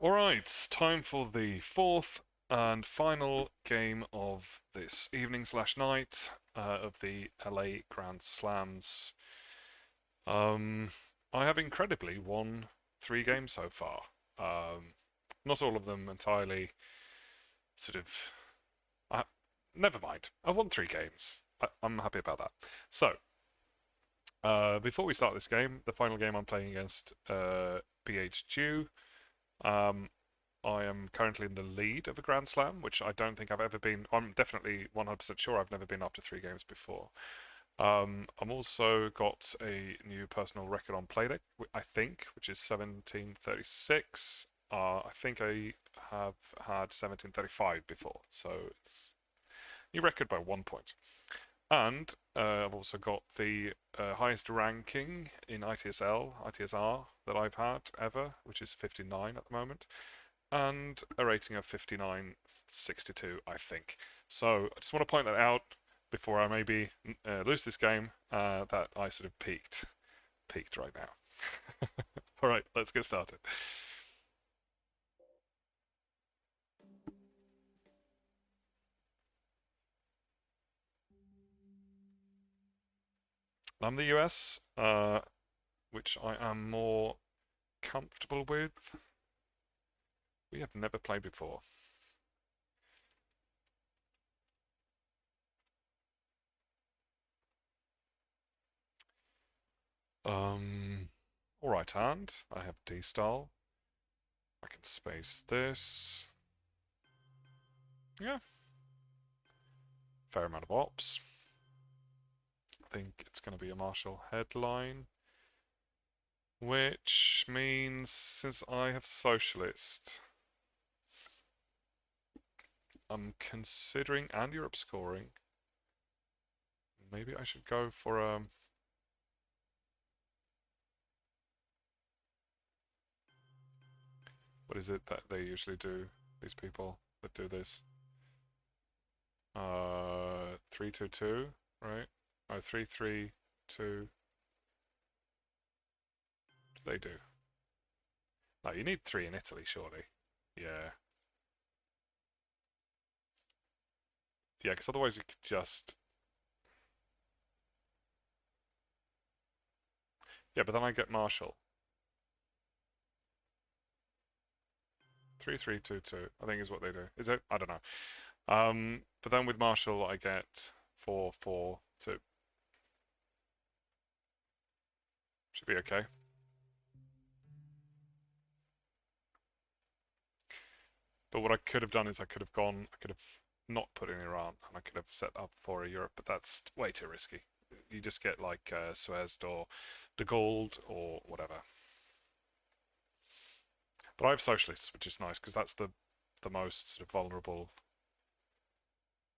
Alright, time for the fourth and final game of this evening slash night of the LA Grand Slams. Um, I have incredibly won three games so far. Um, Not all of them entirely sort of. Uh, Never mind. I won three games. I'm happy about that. So, before we start this game, the final game I'm playing against BHG. Um, I am currently in the lead of a Grand Slam, which I don't think I've ever been. I'm definitely 100% sure I've never been after three games before. I'm also got a new personal record on Playdate, I think, which is 1736. I think I have had 1735 before, so it's a new record by 1 point. And I've also got the highest ranking in ITSR that I've had ever, which is 59 at the moment, and a rating of 59.62, I think. So I just want to point that out before I maybe lose this game, that I sort of peaked right now. All right, let's get started. I'm the US, which I am more comfortable with. We have never played before. All right hand. I have D style. I can space this. Yeah, fair amount of ops. I think it's going to be a Marshall headline, which means since I have socialist, I'm considering, and Europe scoring, maybe I should go for what is it that they usually do, these people that do this? 3-2-2, right? Oh, 3-3-2. They do. No, you need three in Italy, surely. Yeah. Yeah, because otherwise you could just. Yeah, but then I get Marshall. 3-3-2-2, I think is what they do. Is it? I don't know. But then with Marshall, I get 4-4-2. Should be okay. But what I could have done is I could have not put in Iran, and I could have set up for a Europe, but that's way too risky. You just get like Suez or De Gold or whatever. But I have socialists, which is nice because that's the most sort of vulnerable,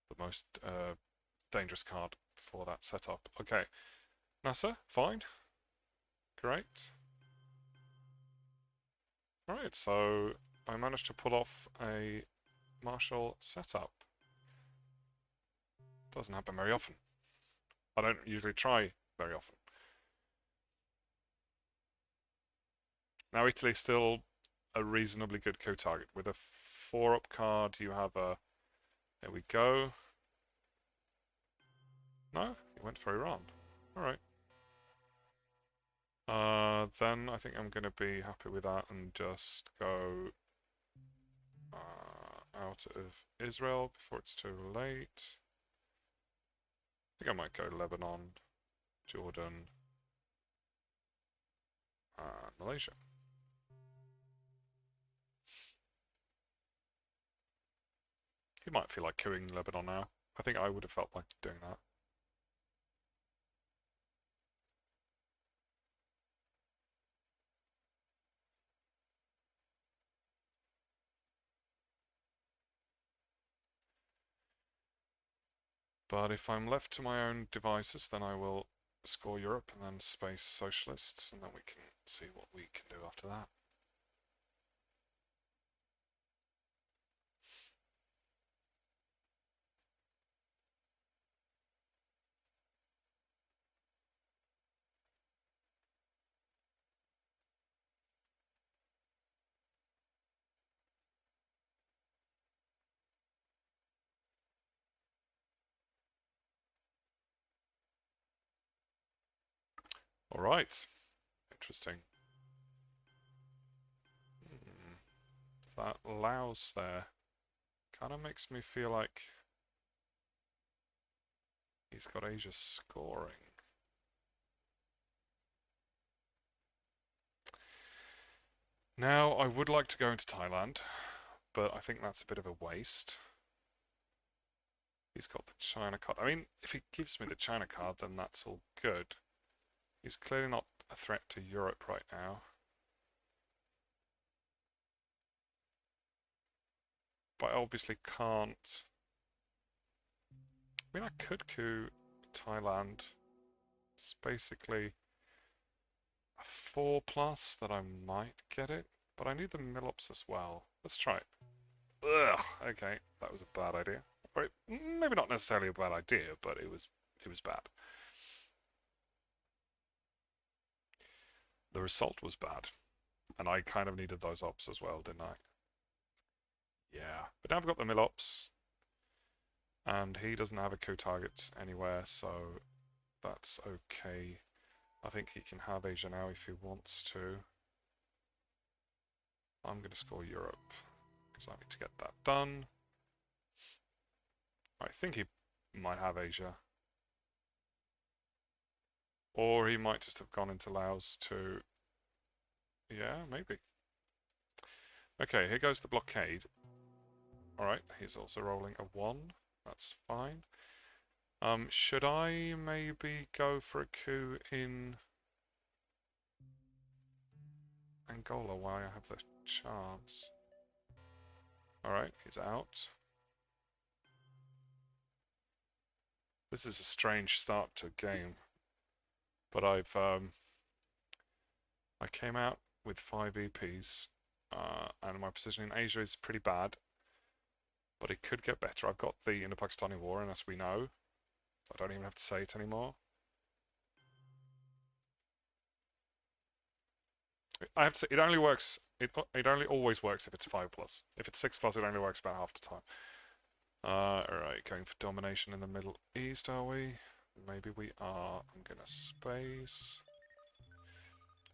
the most dangerous card for that setup. Okay, NASA, fine, great. All right, so I managed to pull off a Marshall setup. Doesn't happen very often. I don't usually try very often. Now Italy's still a reasonably good co-target. With a 4-up card, you have a... There we go. No? It went for Iran. Alright. Then I think I'm going to be happy with that and just go out of Israel before it's too late. I think I might go Lebanon, Jordan, and Malaysia. He might feel like queuing Lebanon now. I think I would have felt like doing that. But if I'm left to my own devices, then I will score Europe and then space socialists, and then we can see what we can do after that. Alright. Interesting. Hmm. That Laos there kind of makes me feel like he's got Asia scoring. Now, I would like to go into Thailand, but I think that's a bit of a waste. He's got the China card. I mean, if he gives me the China card, then that's all good. He's clearly not a threat to Europe right now. But I obviously can't... I mean, I could coup Thailand. It's basically a 4+ that I might get it, but I need the Millops as well. Let's try it. Ugh, okay, that was a bad idea. Or maybe not necessarily a bad idea, but it was bad. The result was bad, and I kind of needed those ops as well, didn't I? Yeah, but now I've got the Millops, and he doesn't have a coup target anywhere, so that's okay. I think he can have Asia now if he wants to. I'm going to score Europe, because I need to get that done. I think he might have Asia. Or he might just have gone into Laos to... Yeah, maybe. Okay, here goes the blockade. Alright, he's also rolling a 1. That's fine. Should I maybe go for a coup in Angola while I have the chance? Alright, he's out. This is a strange start to a game. But I came out with 5 EPs, and my position in Asia is pretty bad. But it could get better. I've got the Indo-Pakistani War, and as we know, I don't even have to say it anymore. I have to say, it only works. It only always works if it's 5+. If it's 6+, it only works about half the time. Alright, going for domination in the Middle East, are we? Maybe we are. I'm gonna space.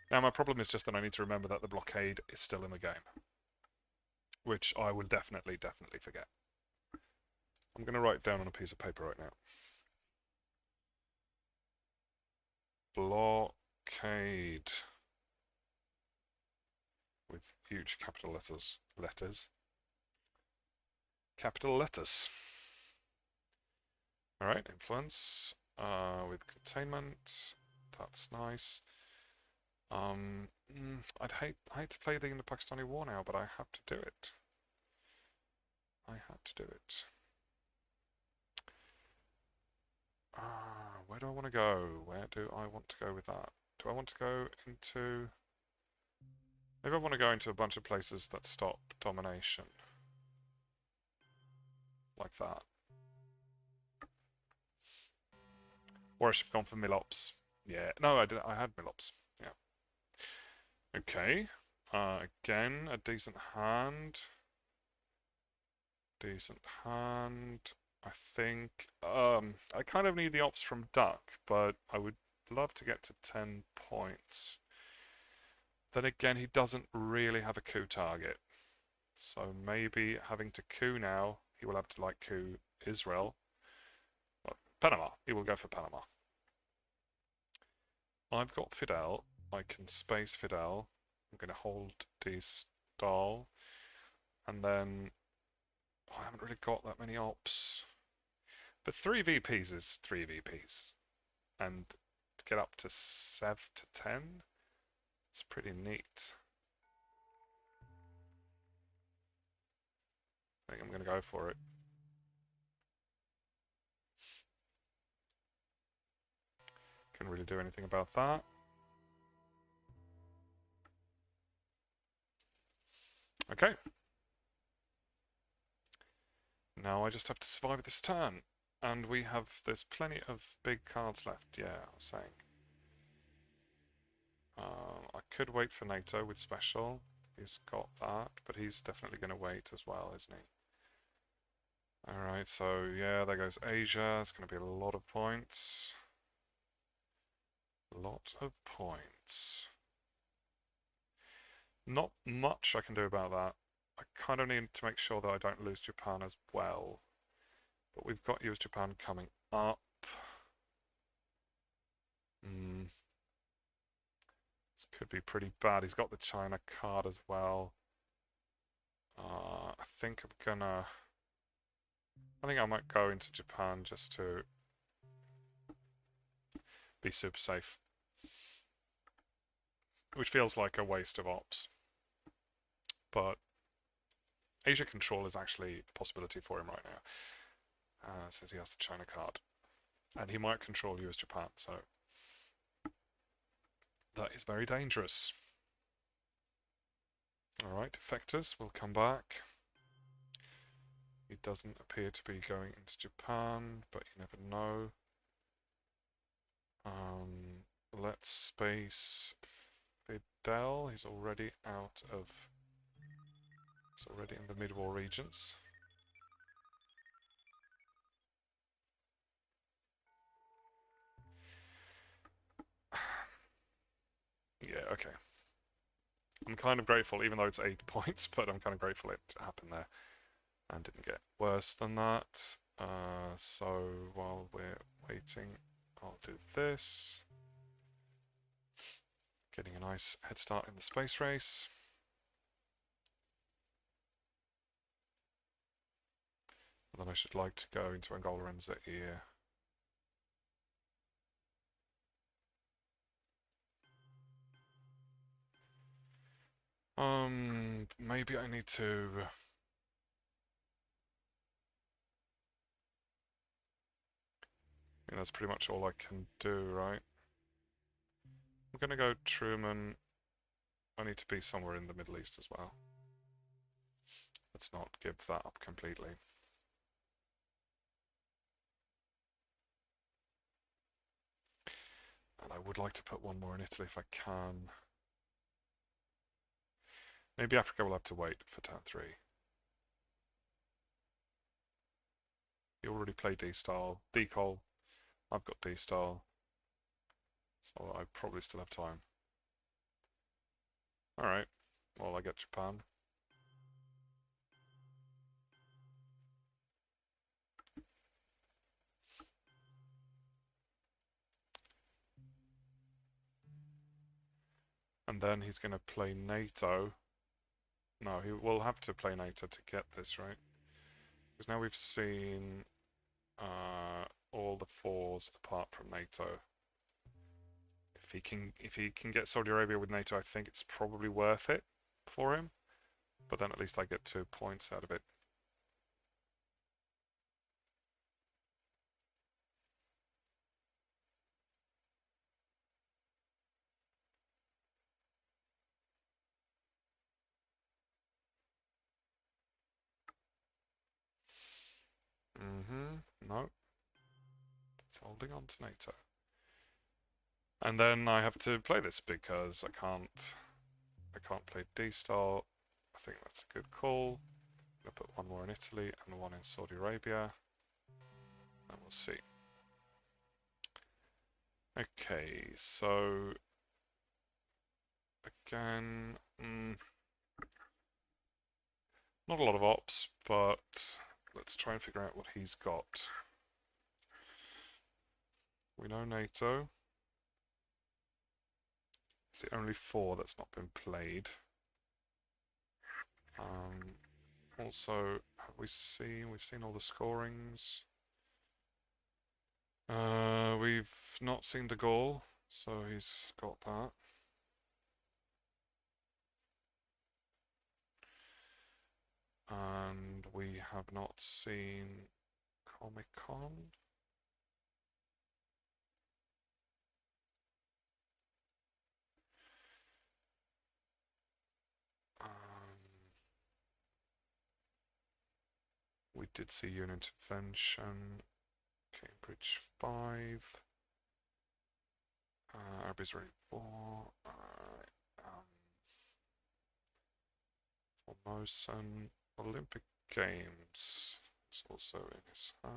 Now my problem is just that I need to remember that the blockade is still in the game, which I will definitely forget. I'm gonna write down on a piece of paper right now. Blockade. With huge capital letters. Capital letters. Alright, influence. With containment. That's nice. I'd hate to play the Indo-Pakistani War now, but I have to do it. I had to do it. Where do I want to go? Where do I want to go with that? Do I want to go into... Maybe I want to go into a bunch of places that stop domination. Like that. Or I should have gone for Millops. Yeah, no, I had Millops. Yeah. Okay. Again, a decent hand. Decent hand. I think. I kind of need the ops from Duck, but I would love to get to 10 points. Then again, he doesn't really have a coup target. So maybe having to coup now, he will have to like coup Israel. Well, Panama. He will go for Panama. I've got Fidel. I can space Fidel. I'm going to hold the stall. And then I haven't really got that many ops. But 3 VPs is 3 VPs. And to get up to 7 to 10, it's pretty neat. I think I'm going to go for it. Can't really do anything about that. Okay. Now I just have to survive this turn. And there's plenty of big cards left, yeah, I was saying. I could wait for NATO with special. He's got that, but he's definitely going to wait as well, isn't he? Alright, so yeah, there goes Asia. It's going to be a lot of points. A lot of points. Not much I can do about that. I kind of need to make sure that I don't lose Japan as well. But we've got US Japan coming up. This could be pretty bad. He's got the China card as well. I think I might go into Japan just to be super safe. Which feels like a waste of ops. But Asia control is actually a possibility for him right now. Says he has the China card. And he might control US Japan, so that is very dangerous. Alright, defectors will come back. He doesn't appear to be going into Japan, but you never know. Let's space Fidel. He's already out of... He's already in the mid-war regions. Yeah, okay. I'm kind of grateful, even though it's 8 points, but I'm kind of grateful it happened there and didn't get worse than that. So while we're waiting, I'll do this. Getting a nice head start in the space race. And then I should like to go into Angola and Zaire. Maybe I need to... I mean, that's pretty much all I can do, right? I'm gonna go Truman. I need to be somewhere in the Middle East as well. Let's not give that up completely. And I would like to put one more in Italy if I can. Maybe Africa will have to wait for turn 3. You already played D-Style. Decol. I've got D-Style. So I probably still have time. Alright. Well, I get Japan. And then he's going to play NATO. No, he will have to play NATO to get this, right? Because now we've seen all the 4s apart from NATO. If he can get Saudi Arabia with NATO, I think it's probably worth it for him. But then at least I get 2 points out of it. No. It's holding on to NATO. And then I have to play this because I can't play D-Star. I think that's a good call. I'm gonna put one more in Italy and one in Saudi Arabia. And we'll see. Okay, so again, not a lot of ops, but let's try and figure out what he's got. We know NATO. It's the only 4 that's not been played. Also, we've seen all the scorings. We've not seen De Gaulle, so he's got that. And we have not seen Comic Con. We did see Unit Intervention, Cambridge 5, Arabia's Ready 4, Formosan Olympic Games is also in his hand.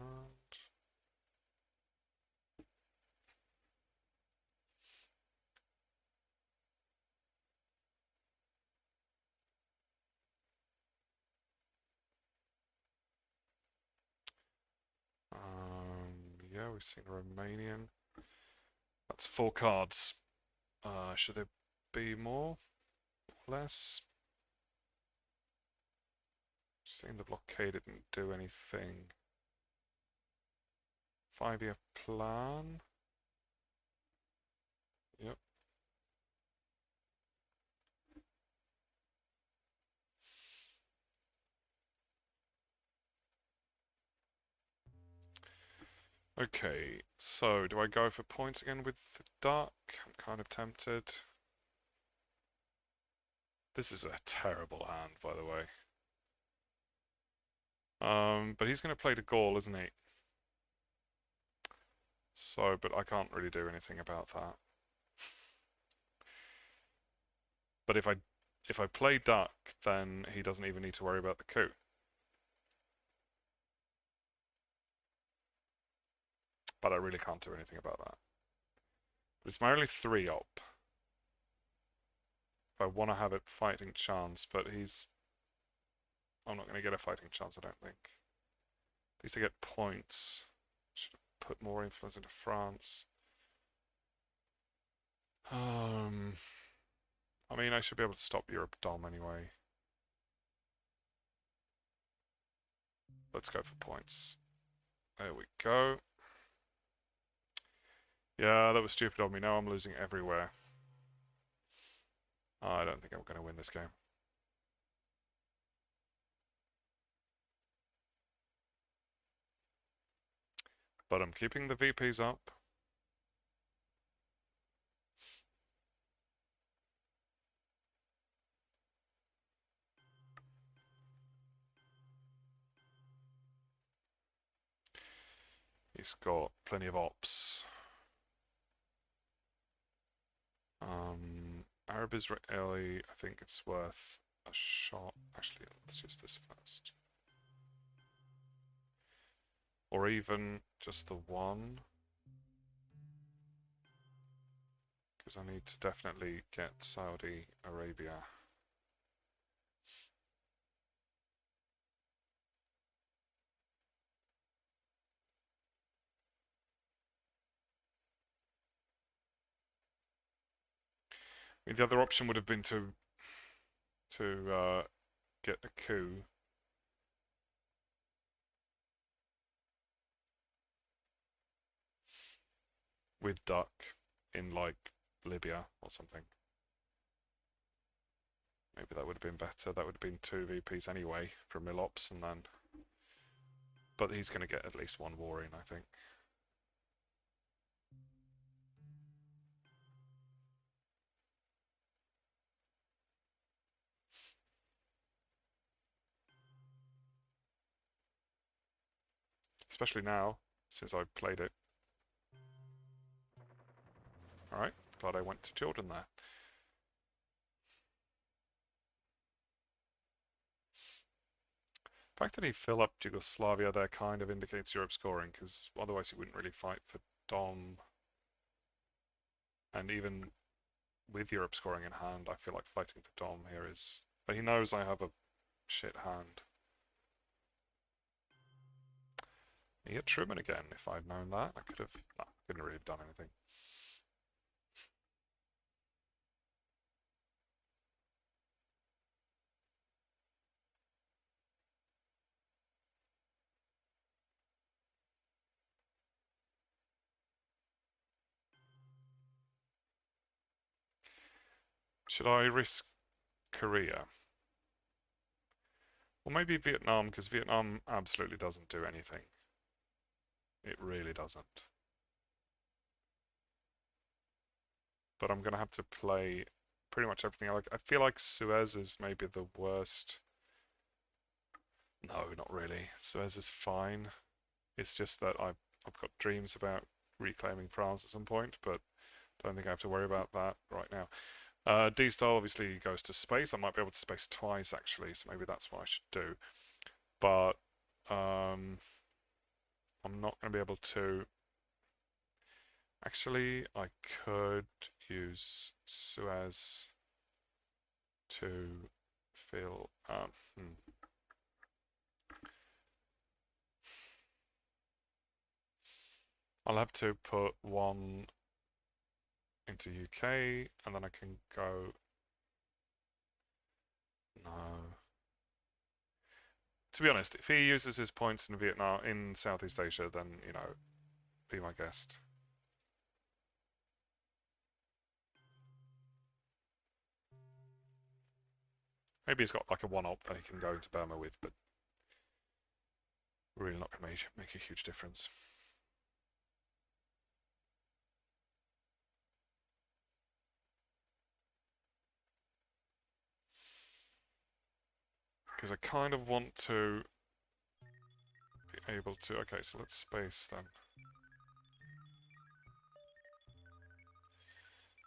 We've seen Romanian. That's 4 cards. Should there be more? Less? Seeing the blockade didn't do anything. 5-year plan. Yep. Okay, so do I go for points again with the duck? I'm kind of tempted. This is a terrible hand, by the way. But he's going to play to Gaul, isn't he? So, but I can't really do anything about that. But if I play duck, then he doesn't even need to worry about the coup. But I really can't do anything about that. But it's my only 3-op. If I want to have a fighting chance, but he's... I'm not going to get a fighting chance, I don't think. At least I get points. Should have put more influence into France. I mean, I should be able to stop Europe Dom anyway. Let's go for points. There we go. Yeah, that was stupid of me. Now I'm losing everywhere. I don't think I'm going to win this game. But I'm keeping the VPs up. He's got plenty of ops. Arab Israeli, I think it's worth a shot. Actually, let's use this first. Or even just the one. Because I need to definitely get Saudi Arabia. I mean, the other option would have been to get a coup. With duck in like Libya or something. Maybe that would have been better. That would have been 2 VPs anyway from Milops, and then... But he's going to get at least 1 war in, I think. Especially now, since I've played it. Alright, glad I went to Jordan there. The fact that he filled up Yugoslavia there kind of indicates Europe scoring, because otherwise he wouldn't really fight for Dom. And even with Europe scoring in hand, I feel like fighting for Dom here is... But he knows I have a shit hand. He hit Truman again. If I'd known that, I could have... No, couldn't really have done anything. Should I risk Korea? Or maybe Vietnam, because Vietnam absolutely doesn't do anything. It really doesn't. But I'm going to have to play pretty much everything. I feel like Suez is maybe the worst. No, not really. Suez is fine. It's just that I've got dreams about reclaiming France at some point, but don't think I have to worry about that right now. D-Style obviously goes to space. I might be able to space twice, actually, so maybe that's what I should do. But I'm not going to be able to... Actually, I could use Suez to fill... I'll have to put one into UK, and then I can go... No. To be honest, if he uses his points in Vietnam, in Southeast Asia, then, you know, be my guest. Maybe he's got like a one-op that he can go into Burma with, but really not going to make a huge difference. Because I kind of want to be able to... Okay, so let's space then.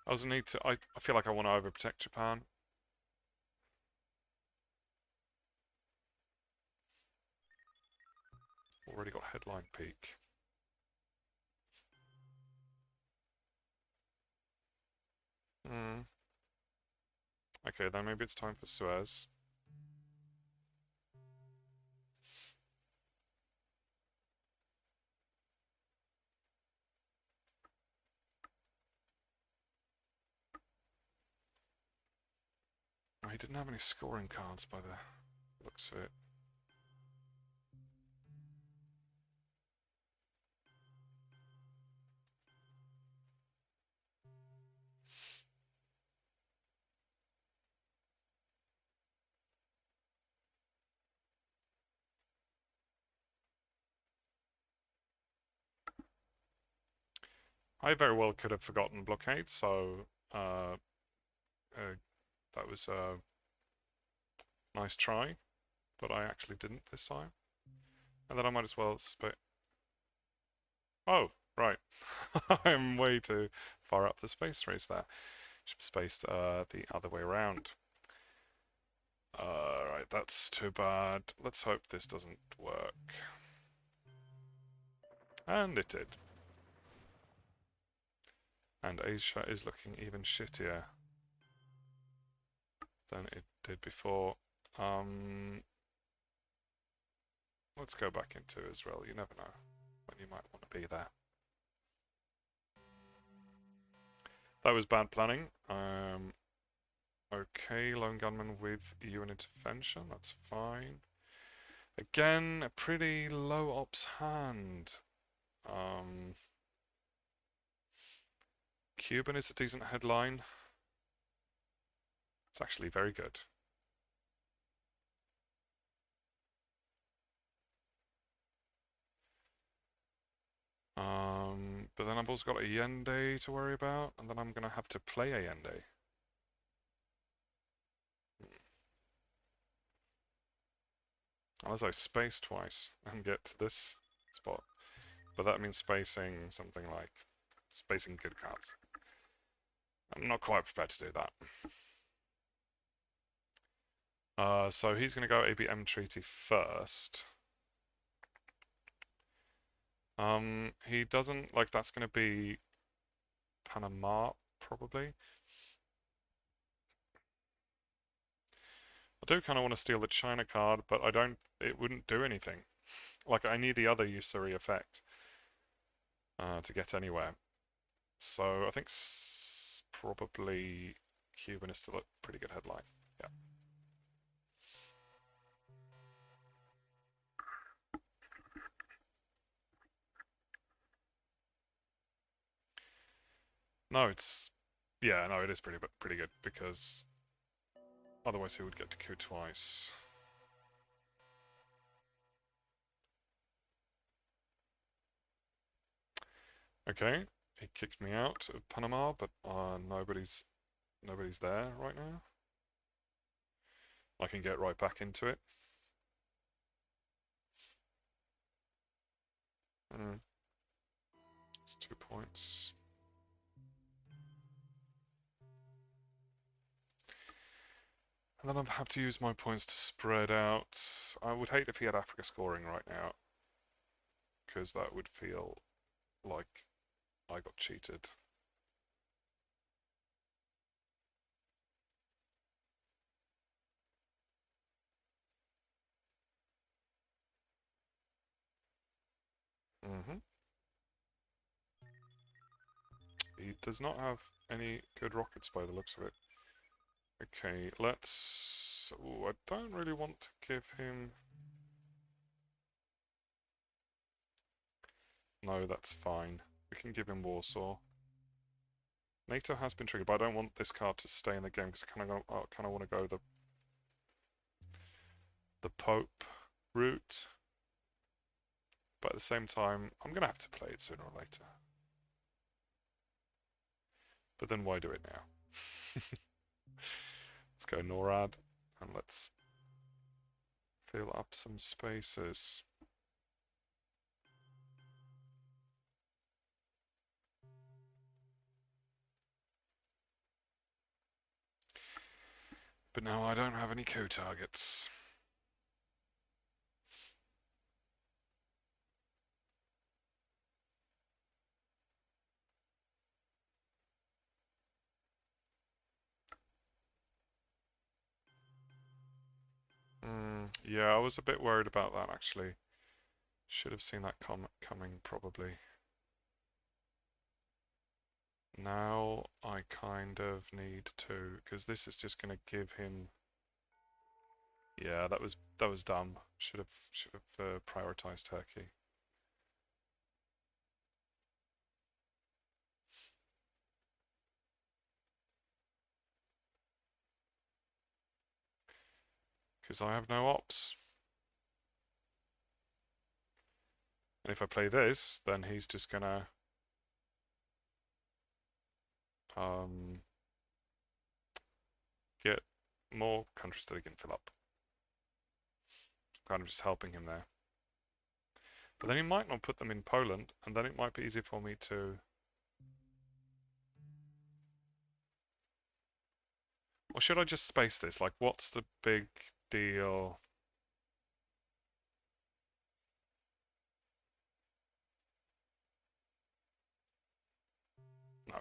I also need to... I feel like I want to overprotect Japan. Already got headline peak. Okay, then maybe it's time for Suez. Oh, he didn't have any scoring cards by the looks of it. I very well could have forgotten blockade, so that was a nice try, but I actually didn't this time. And then I might as well Oh, right. I'm way too far up the space race there. Should have spaced the other way around. Right, that's too bad. Let's hope this doesn't work. And it did. And Asia is looking even shittier than it did before. Let's go back into Israel. You never know when you might want to be there. That was bad planning. Okay, lone gunman with UN intervention. That's fine. Again, a pretty low ops hand. Cuban is a decent headline. It's actually very good. But then I've also got Allende to worry about, and then I'm going to have to play Allende. Unless I space twice and get to this spot. But that means spacing something like... spacing good cards. I'm not quite prepared to do that. So he's going to go ABM treaty first. He doesn't... like, that's going to be Panama, probably. I do kind of want to steal the China card, but I don't... it wouldn't do anything. Like, I need the other usury effect to get anywhere. So I think probably Cuban is still a pretty good headline. Yeah. No, it's... yeah, no, it is pretty good, because otherwise he would get to coup twice. Okay, he kicked me out of Panama, but nobody's there right now. I can get right back into it. It's 2 points. And then I have to use my points to spread out. I would hate if he had Africa scoring right now, because that would feel like I got cheated. does not have any good rockets by the looks of it. Okay, let's... Ooh, I don't really want to give him... No, that's fine. We can give him Warsaw. NATO has been triggered, but I don't want this card to stay in the game because I kind of want to go the Pope route. But at the same time, I'm going to have to play it sooner or later. But then why do it now? Let's go NORAD and let's fill up some spaces. But now I don't have any coup targets. Yeah, I was a bit worried about that actually. Should have seen that coming probably. Now I kind of need to, because this is just going to give him. Yeah, that was dumb. Should have prioritized Turkey. Because I have no ops. And if I play this, then he's just gonna get more countries that he can fill up. Kind of just helping him there. But then he might not put them in Poland, and then it might be easy for me to... Or should I just space this? Like, what's the big deal? No.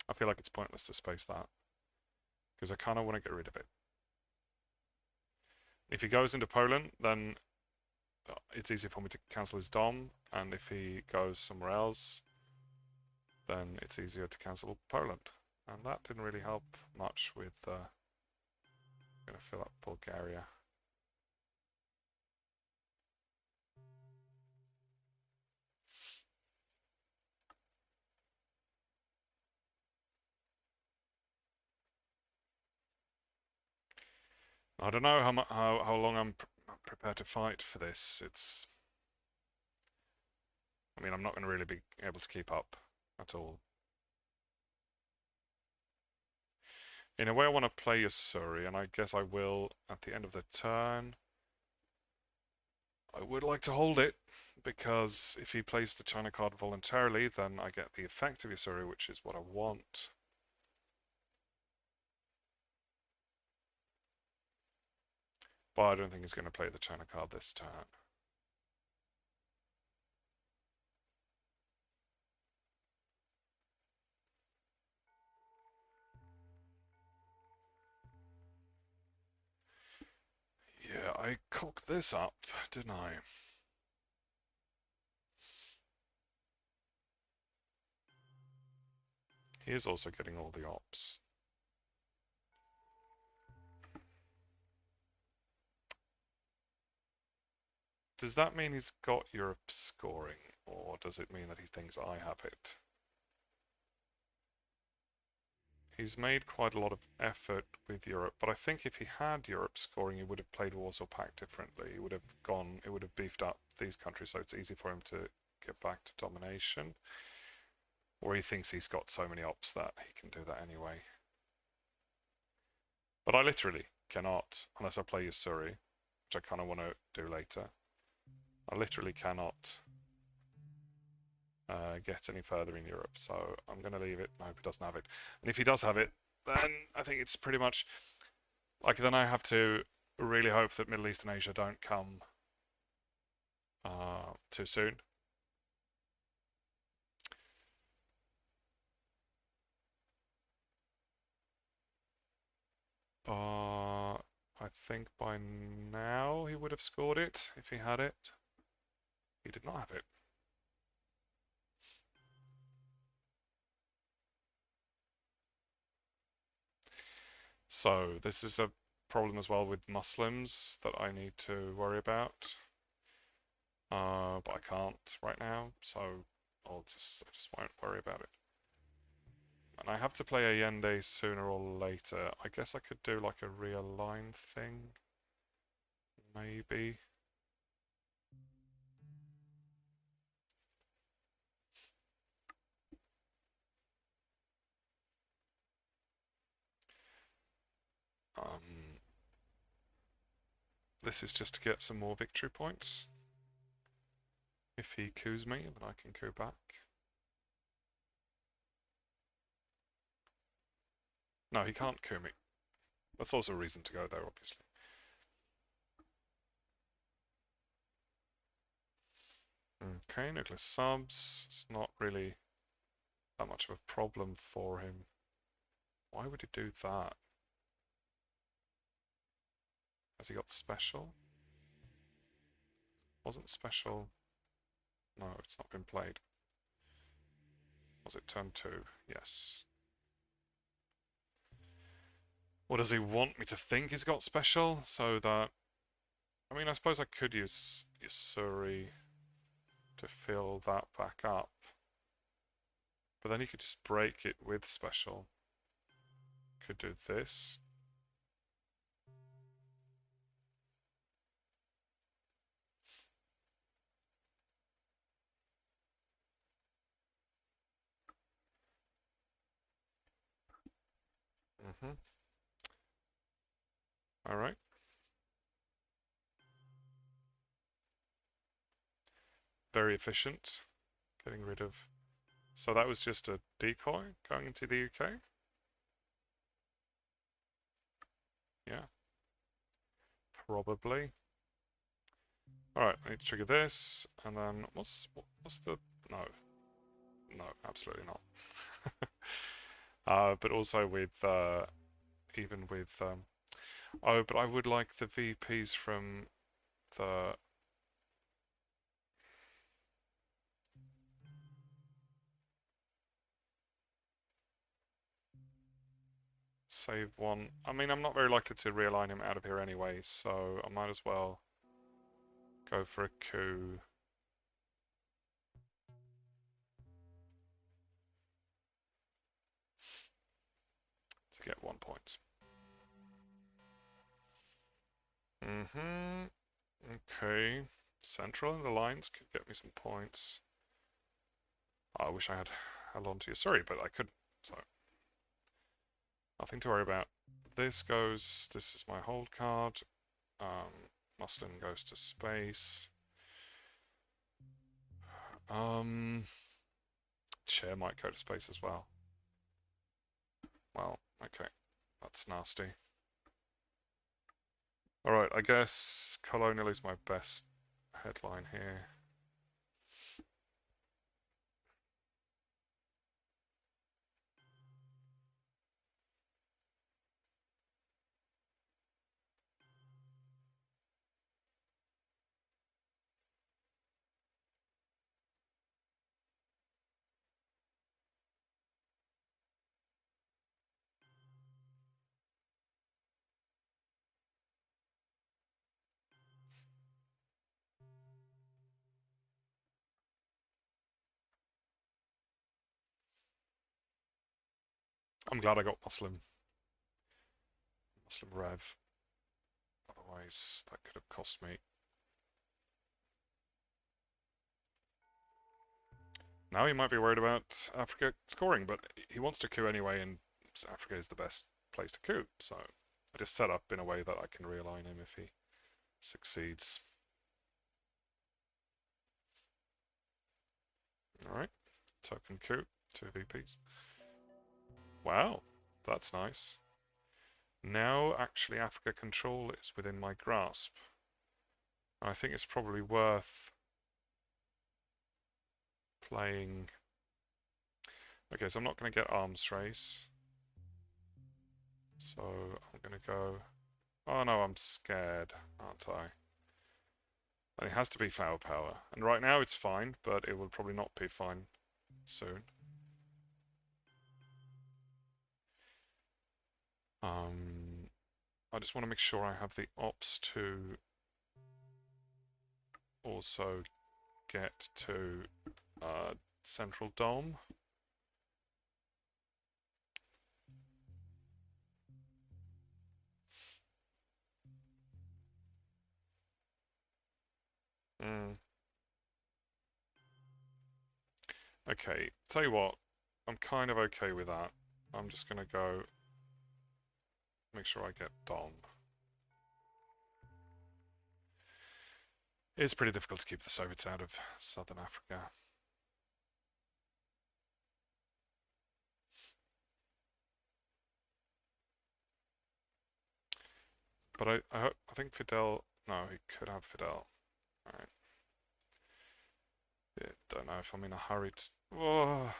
I feel like it's pointless to space that. Because I kind of want to get rid of it. If he goes into Poland, then it's easy for me to cancel his Dom, and if he goes somewhere else, then it's easier to cancel Poland. And that didn't really help much with going to fill up Bulgaria. I don't know how long I'm prepared to fight for this. I mean, I'm not going to really be able to keep up at all. In a way, I want to play Yasuri, and I guess I will at the end of the turn. I would like to hold it, because if he plays the China card voluntarily, then I get the effect of Yasuri, which is what I want. But I don't think he's going to play the China card this turn. Yeah, I cocked this up, didn't I? He is also getting all the ops. Does that mean he's got Europe scoring, or does it mean that he thinks I have it? He's made quite a lot of effort with Europe, but I think if he had Europe scoring, he would have played Warsaw Pact differently. He would have gone, it would have beefed up these countries, so it's easy for him to get back to domination. Or he thinks he's got so many ops that he can do that anyway. But I literally cannot, unless I play Yasuri, which I kind of want to do later. I literally cannot get any further in Europe, so I'm going to leave it. I hope he doesn't have it. And if he does have it, then I think it's pretty much like, then I have to really hope that Middle East and Asia don't come too soon. I think by now he would have scored it if he had it. He did not have it. So this is a problem as well with Muslims that I need to worry about. But I can't right now, so I just won't worry about it. And I have to play Allende sooner or later. I guess I could do like a realign thing, maybe. This is just to get some more victory points. If he coups me, then I can coup back. No, he can't coup me. That's also a reason to go there, obviously. Okay, nuclear subs. It's not really that much of a problem for him. Why would he do that? Has he got special? Wasn't special... No, it's not been played. Was it turn 2? Yes. What does he want me to think he's got special? So that... I mean, I suppose I could use Yasuri to fill that back up. But then he could just break it with special. Could do this. Alright. Very efficient. Getting rid of... So that was just a decoy going into the UK? Yeah. Probably. Alright, I need to trigger this, and then what's the... No. No, absolutely not. But also with, even with... Oh, but I would like the VPs from the... Save one. I mean, I'm not very likely to realign him out of here anyway, so I might as well go for a coup. To get 1 point. Okay. Central in the lines could get me some points. I wish I had held on to you. Sorry, but I couldn't. So, nothing to worry about. This goes. This is my hold card. Muslim goes to space. Chair might go to space as well. Well, okay. That's nasty. Alright, I guess Colonial is my best headline here. I'm glad I got Muslim Rev. Otherwise, that could have cost me. Now he might be worried about Africa scoring, but he wants to coup anyway, and Africa is the best place to coup. So I just set up in a way that I can realign him if he succeeds. Alright, token coup, 2 VPs. Wow, that's nice. Now actually Africa control is within my grasp. I think it's probably worth playing... Okay, so I'm not going to get arms race. So I'm going to go... Oh no, I'm scared, aren't I? And it has to be flower power. And right now it's fine, but it will probably not be fine soon. I just want to make sure I have the ops to also get to Central Dome. Mm. Okay, tell you what, I'm kind of okay with that. I'm just gonna go make sure I get Dom. It's pretty difficult to keep the Soviets out of Southern Africa. But I think Fidel... No, he could have Fidel. Alright. Yeah, don't know if I'm in a hurry to... Oh.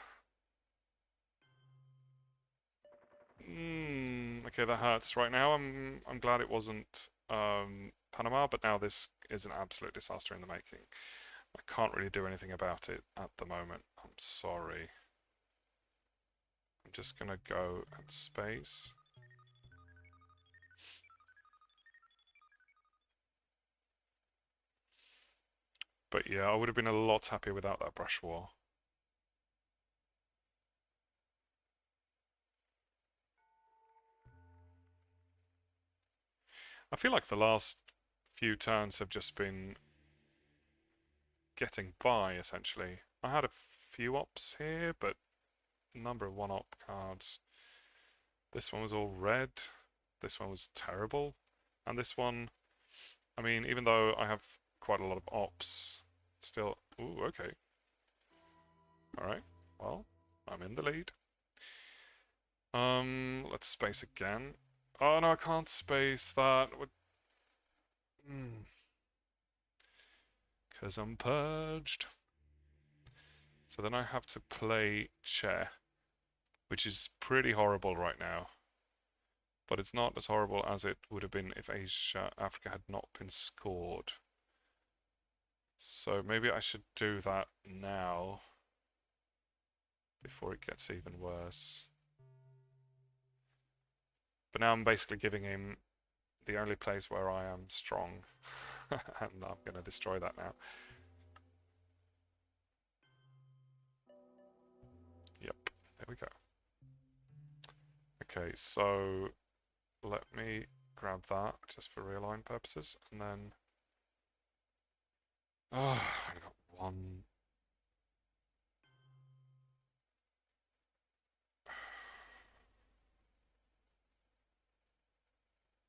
Okay, that hurts. Right now, I'm glad it wasn't Panama, but now this is an absolute disaster in the making. I can't really do anything about it at the moment. I'm sorry. I'm just gonna go at space. But yeah, I would have been a lot happier without that brush war. I feel like the last few turns have just been getting by, essentially. I had a few ops here, but a number of one-op cards. This one was all red. This one was terrible. And this one, I mean, even though I have quite a lot of ops, still... Ooh, okay. Alright, well, I'm in the lead. Let's space again. Oh no, I can't space that. Because I'm purged. So then I have to play chair, which is pretty horrible right now. But it's not as horrible as it would have been if Africa had not been scored. So maybe I should do that now before it gets even worse. But now I'm basically giving him the only place where I am strong. And I'm going to destroy that now. Yep, there we go. Okay, so let me grab that just for realign purposes, and then... Oh, I've only got one.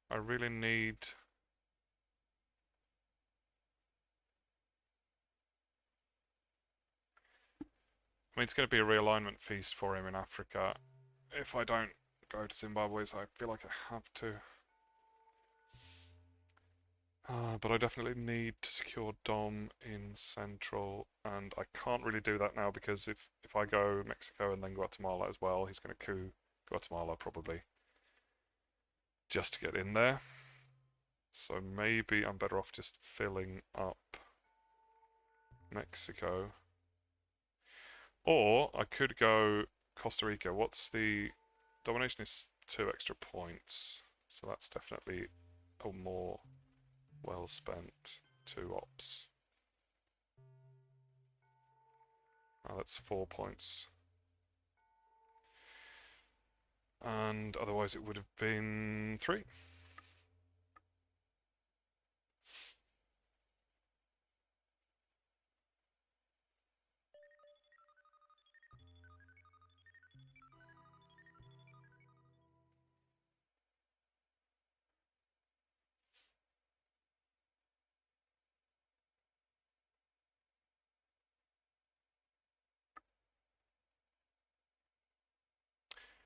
I really need... I mean, it's going to be a realignment feast for him in Africa. If I don't go to Zimbabwe, so I feel like I have to. But I definitely need to secure Dom in Central, and I can't really do that now because if I go Mexico and then Guatemala as well, he's going to coup Guatemala probably just to get in there. So maybe I'm better off just filling up Mexico. Or I could go Costa Rica. What's the... Domination is 2 extra points, so that's definitely a more well spent 2 ops. Oh, that's 4 points. And otherwise it would have been 3.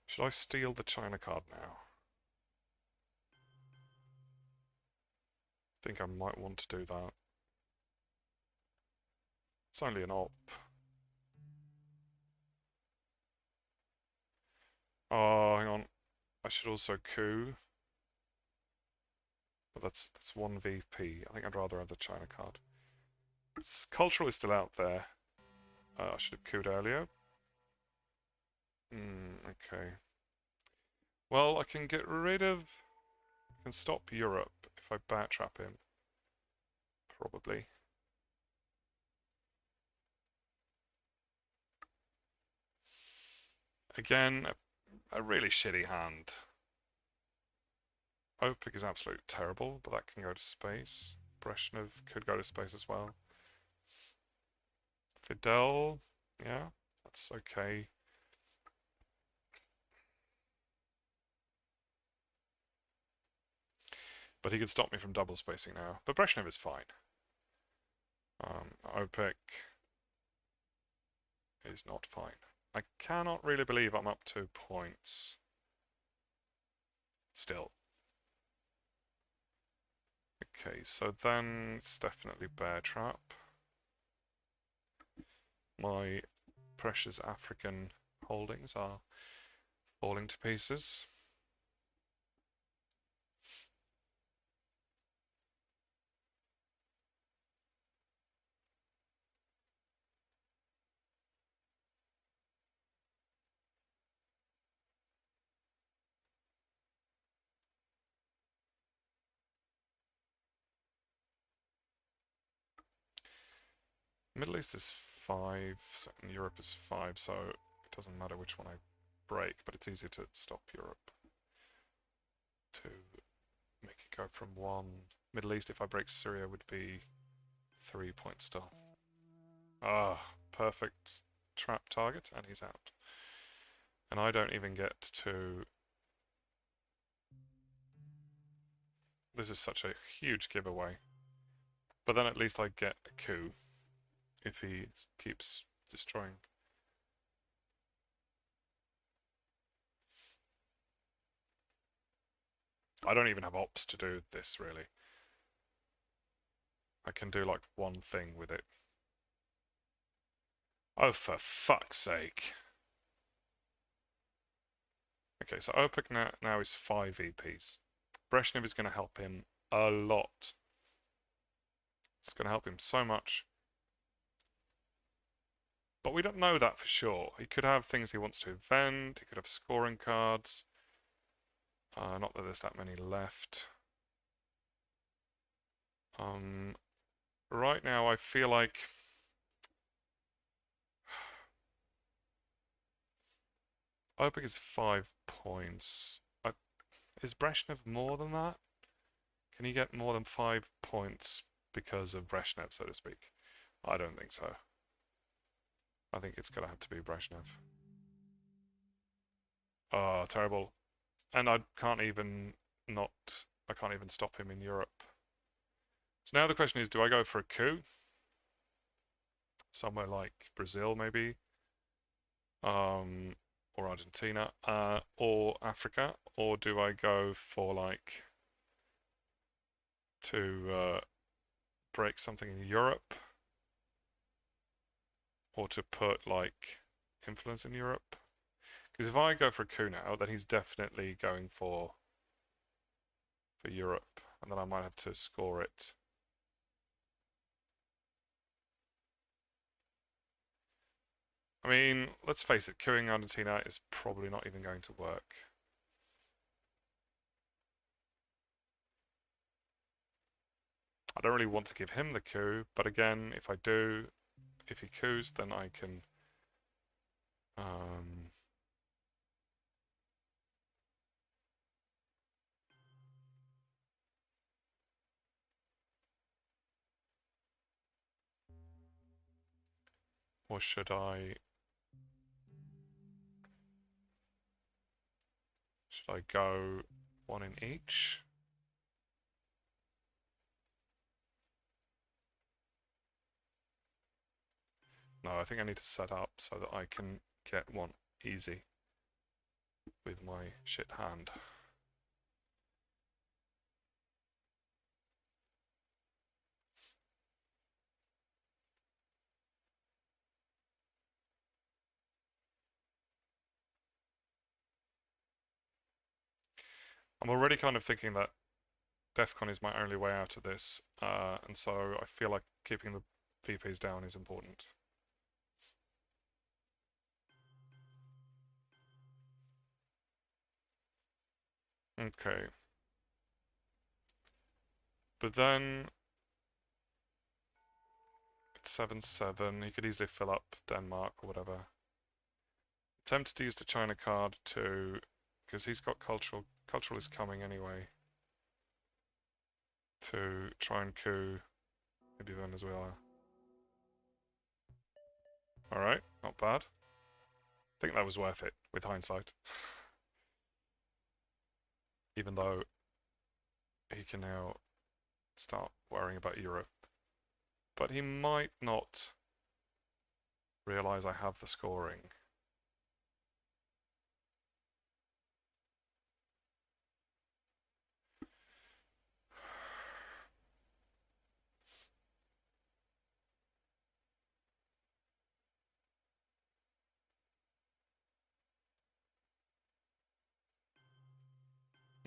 Should I steal the China card now? I think I might want to do that. It's only an op. Oh, hang on. I should also coup. But that's 1 VP. I think I'd rather have the China card. Cultural is still out there. I should have couped earlier. Okay. Well, I can get rid of can stop Europe if I bear trap him. Probably. Again, a really shitty hand. Opik is absolutely terrible, but that can go to space. Brezhnev could go to space as well. Fidel, yeah, that's okay. But he could stop me from double spacing now. But Brezhnev is fine. Opik is not fine. I cannot really believe I'm up 2 points. Still. Okay, so then it's definitely bear trap. My precious African holdings are falling to pieces. Middle East is 5, and Europe is 5, so it doesn't matter which one I break, but it's easier to stop Europe. To make it go from 1. Middle East, if I break Syria, would be 3 point stuff. Ah, perfect trap target, and he's out. And I don't even get to... This is such a huge giveaway. But then at least I get a coup if he keeps destroying. I don't even have ops to do this, really. I can do like one thing with it. Oh, for fuck's sake. Okay, so Opik now is 5 VPs. Brezhnev is going to help him a lot. It's going to help him so much. But we don't know that for sure. He could have things he wants to vend. He could have scoring cards. Not that there's that many left. Right now I feel like... Opik is 5 points. Is Brezhnev more than that? Can he get more than 5 points because of Brezhnev, so to speak? I don't think so. I think it's going to have to be Brezhnev. Oh, terrible. And I can't even stop him in Europe. So now the question is, do I go for a coup? Somewhere like Brazil, maybe? Or Argentina, or Africa? Or do I go for like to break something in Europe? Or to put like influence in Europe? Because if I go for a coup now, then he's definitely going for Europe, and then I might have to score it. I mean, let's face it, queuing Argentina is probably not even going to work. I don't really want to give him the coup, but again, if I do, if he coups, then I can... or should I... Should I go one in each? No, I think I need to set up so that I can get one easy with my shit hand. I'm already kind of thinking that DEFCON is my only way out of this, and so I feel like keeping the VPs down is important. Okay. But then it's 7-7. He could easily fill up Denmark or whatever. Tempted to use the China card too, because he's got cultural. Cultural is coming anyway. To try and coup maybe Venezuela. Alright, not bad. I think that was worth it with hindsight. Even though he can now start worrying about Europe. But he might not realise I have the scoring.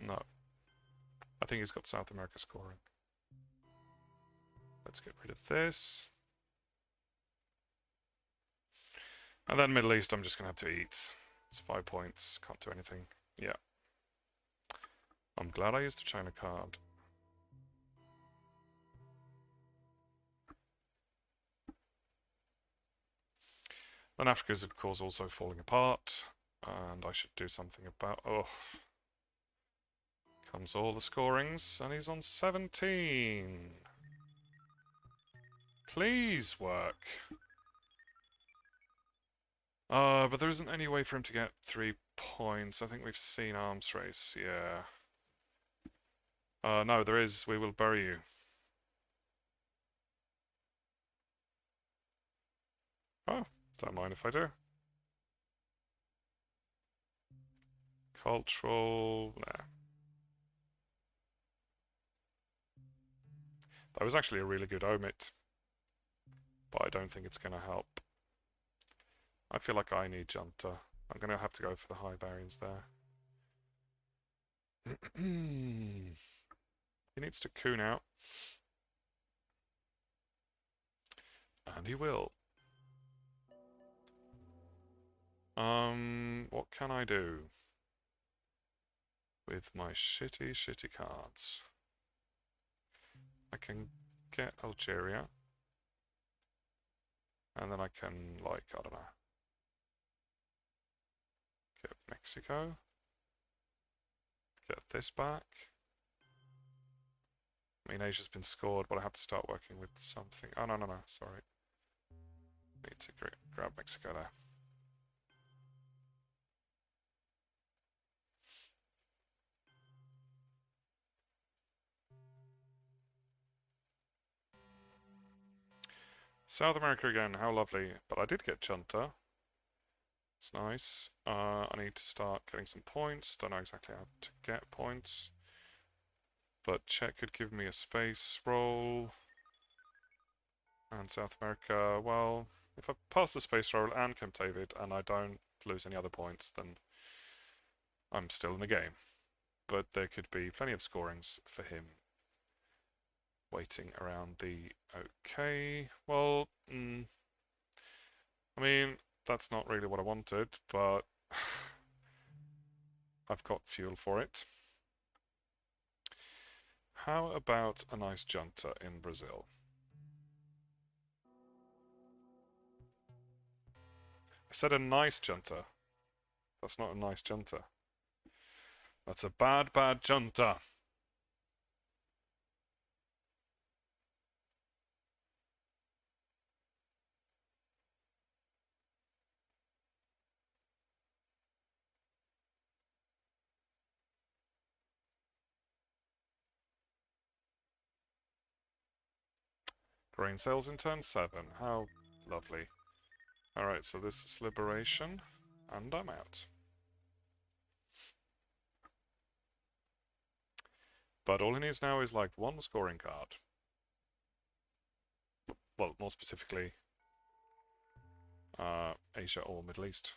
No. I think he's got South America scoring. Let's get rid of this. And then Middle East, I'm just going to have to eat. It's 5 points. Can't do anything. Yeah. I'm glad I used the China card. Then Africa is, of course, also falling apart. And I should do something about... Oh. Comes all the scorings. And he's on 17. Please work. But there isn't any way for him to get 3 points. I think we've seen arms race, yeah. No, there is. We will bury you. Oh, don't mind if I do. Cultural, nah. That was actually a really good omit. But I don't think it's going to help. I feel like I need junta. I'm going to have to go for the high variance there. He needs to coup now. And he will. What can I do with my shitty, shitty cards? I can get Algeria. And then I can, like, I don't know. Get Mexico. Get this back. I mean, Asia's been scored, but I have to start working with something. Oh, no, sorry. Need to grab Mexico there. South America again, how lovely. But I did get junta. It's nice. I need to start getting some points. Don't know exactly how to get points. But Czech could give me a space roll. And South America, well, if I pass the space roll and Camp David and I don't lose any other points, then I'm still in the game. But there could be plenty of scorings for him waiting around the okay. Well, I mean, that's not really what I wanted, but I've got fuel for it. How about a nice junta in Brazil? I said a nice junta. That's not a nice junta. That's a bad, bad junta. Grain sales in turn 7. How lovely. Alright, so this is liberation, and I'm out. But all he needs now is like one scoring card. Well, more specifically, Asia or Middle East.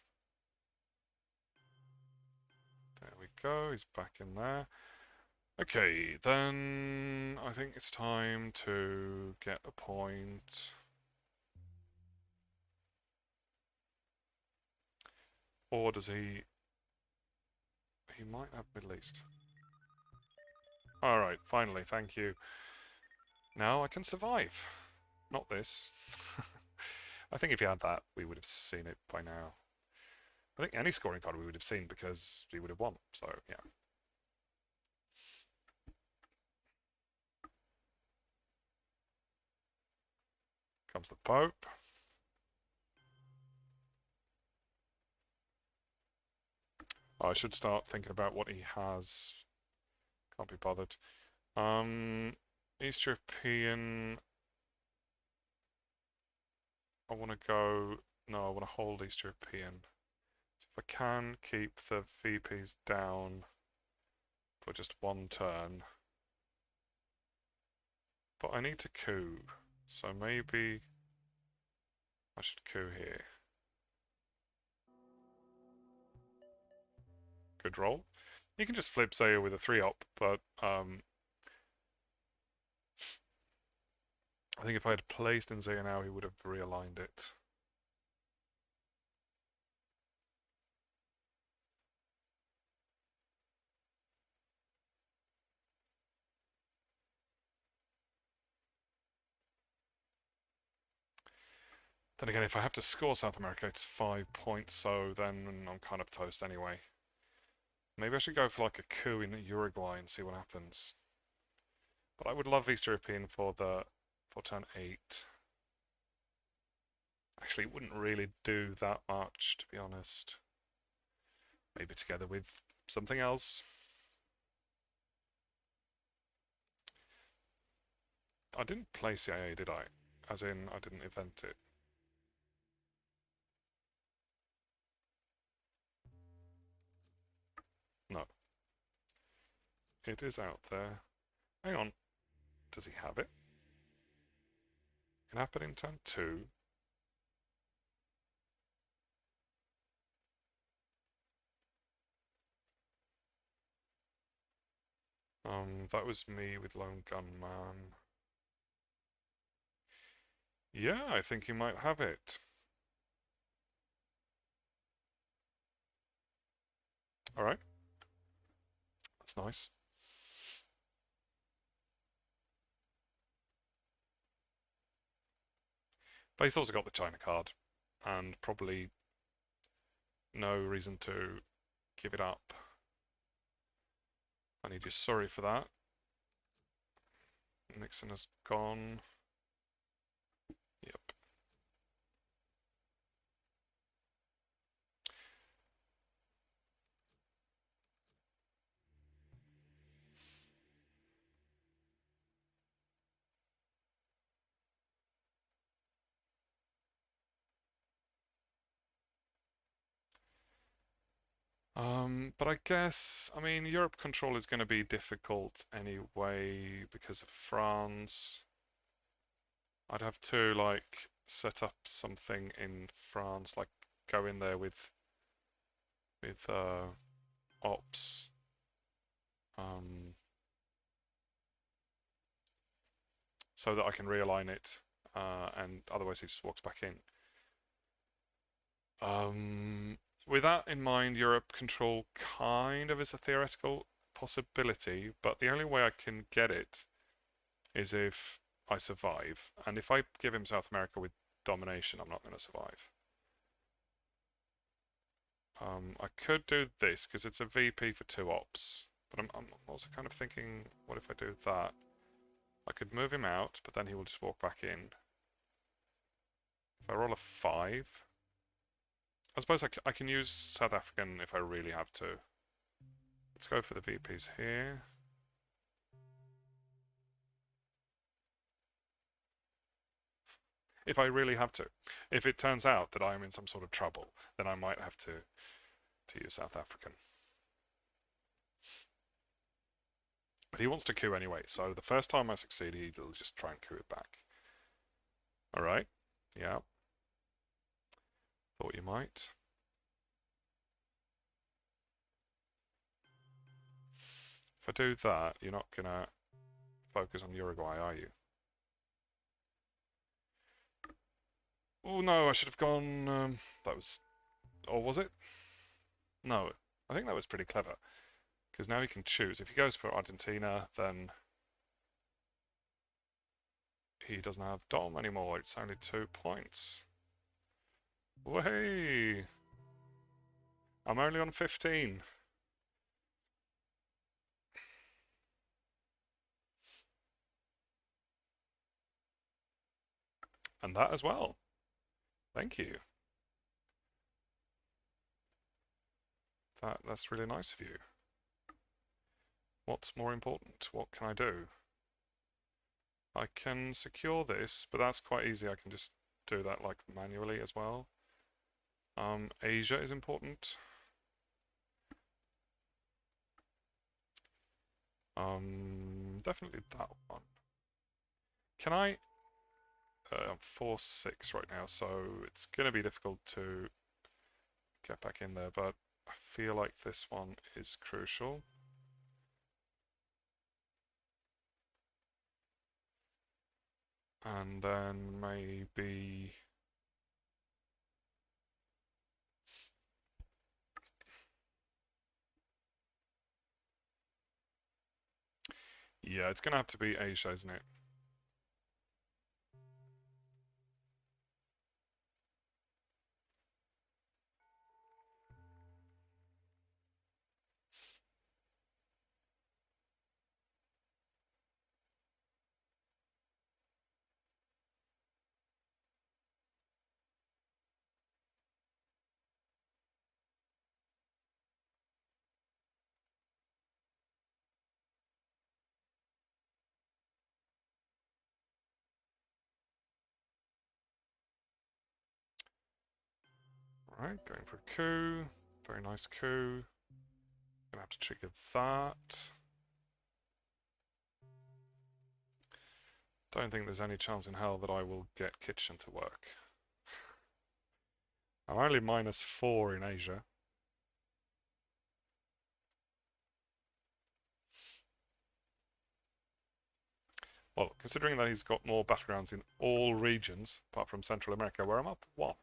There we go, he's back in there. Okay, then I think it's time to get a point. Or does he... He might have Middle East. Alright, finally, thank you. Now I can survive. Not this. I think if you had that, we would have seen it by now. I think any scoring card we would have seen because he would have won. So, yeah. Comes the Pope. I should start thinking about what he has. Can't be bothered. East European. I want to go. No, I want to hold East European. So if I can keep the VPs down for just one turn. But I need to coup. So maybe I should coup here. Good roll. You can just flip Zaya with a 3-op, but I think if I had placed in Zaya now, he would have realigned it. Then again, if I have to score South America, it's 5 points, so then I'm kind of toast anyway. Maybe I should go for like a coup in Uruguay and see what happens. But I would love East European for turn 8. Actually, it wouldn't really do that much, to be honest. Maybe together with something else. I didn't play CIA, did I? As in, I didn't event it. No. It is out there. Hang on. Does he have it? Can happen in turn 2. That was me with Lone Gunman. Yeah, I think he might have it. Alright. That's nice. But he's also got the China card, and probably no reason to give it up. I need your sorry for that. Nixon has gone. Yep. But I guess, I mean, Europe control is going to be difficult anyway because of France. I'd have to, like, set up something in France, like, go in there with ops. So that I can realign it, and otherwise he just walks back in. With that in mind, Europe control kind of is a theoretical possibility, but the only way I can get it is if I survive. And if I give him South America with domination, I'm not going to survive. I could do this because it's a VP for 2 ops, but I'm also kind of thinking, what if I do that? I could move him out, but then he will just walk back in. If I roll a 5, I suppose I can use South African if I really have to. Let's go for the VPs here. If I really have to. If it turns out that I'm in some sort of trouble, then I might have to use South African. But he wants to coup anyway, so the first time I succeed, he'll just try and coup it back. Alright, yeah. Thought you might. If I do that, you're not gonna focus on Uruguay, are you? Oh no, I should have gone. That was. Or was it? No, I think that was pretty clever. Because now he can choose. If he goes for Argentina, then he doesn't have Dom anymore. It's only 2 points. Whey! I'm only on 15. And that as well. Thank you. That's really nice of you. What's more important? What can I do? I can secure this, but that's quite easy. I can just do that like manually as well. Asia is important. Definitely that one. Can I? I'm 4-6 right now, so it's going to be difficult to get back in there, but I feel like this one is crucial. And then maybe... Yeah, it's going to have to be Asia, isn't it? Right, going for a coup. Very nice coup. Gonna have to trigger that. Don't think there's any chance in hell that I will get kitchen to work. I'm only -4 in Asia. Well, considering that he's got more battlegrounds in all regions, apart from Central America, where I'm up 1,